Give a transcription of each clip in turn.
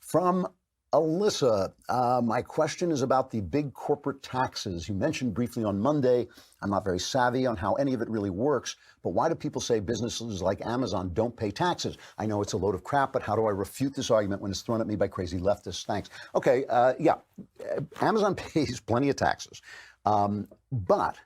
From Alyssa, my question is about the big corporate taxes. You mentioned briefly on Monday, I'm not very savvy on how any of it really works, but why do people say businesses like Amazon don't pay taxes? I know it's a load of crap, but how do I refute this argument when it's thrown at me by crazy leftists? Thanks. Okay, Amazon pays plenty of taxes, but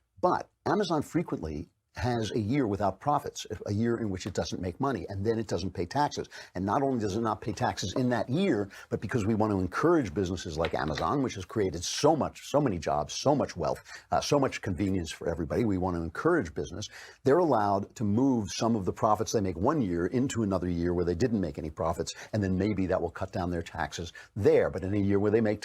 Amazon frequently has a year without profits, a year in which it doesn't make money, and then it doesn't pay taxes. And not only does it not pay taxes in that year, but because we want to encourage businesses like Amazon, which has created so many jobs, so much wealth, so much convenience for everybody, we want to encourage business. They're allowed to move some of the profits they make one year into another year where they didn't make any profits, and then maybe that will cut down their taxes there. But in a year where they make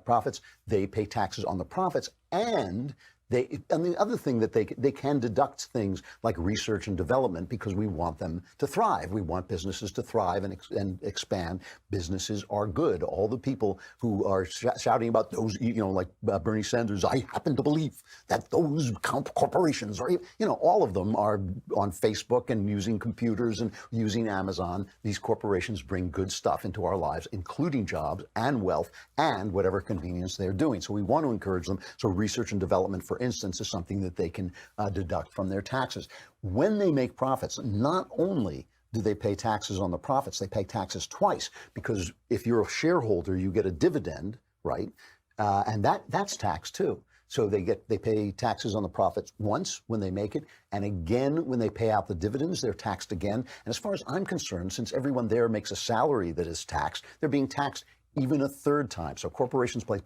profits, they pay taxes on the profits, and the other thing that they can deduct things like research and development because we want them to thrive. We want businesses to thrive and expand. Businesses are good. All the people who are shouting about those, like Bernie Sanders, I happen to believe that those corporations are, all of them are on Facebook and using computers and using Amazon. These corporations bring good stuff into our lives, including jobs and wealth and whatever convenience they're doing. So we want to encourage them. So research and development, for instance, is something that they can deduct from their taxes. When they make profits, not only do they pay taxes on the profits, they pay taxes twice, because if you're a shareholder, you get a dividend, right? And that's taxed too. So they pay taxes on the profits once when they make it, and again when they pay out the dividends, they're taxed again. And as far as I'm concerned, since everyone there makes a salary that is taxed, they're being taxed even a third time. So corporations pay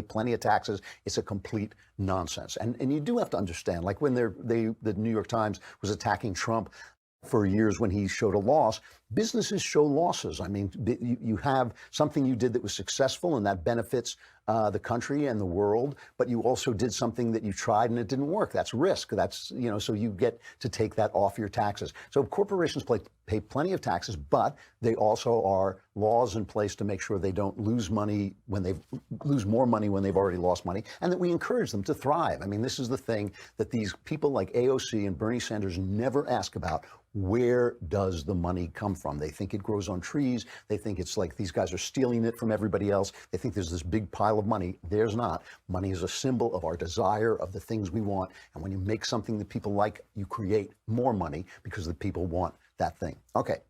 plenty of taxes. It's a complete nonsense. And you do have to understand, like when the New York Times was attacking Trump for years when he showed a loss, businesses show losses. I mean, you have something you did that was successful and that benefits the country and the world, but you also did something that you tried and it didn't work. That's risk. That's, so you get to take that off your taxes. So corporations pay plenty of taxes, but they also are laws in place to make sure they don't lose money lose more money when they've already lost money, and that we encourage them to thrive. I mean, this is the thing that these people like AOC and Bernie Sanders never ask about. Where does the money come from? They think it grows on trees. They think it's like these guys are stealing it from everybody else. They think there's this big pile of money. There's not. Money is a symbol of our desire, of the things we want. And when you make something that people like, you create more money because the people want that thing. Okay,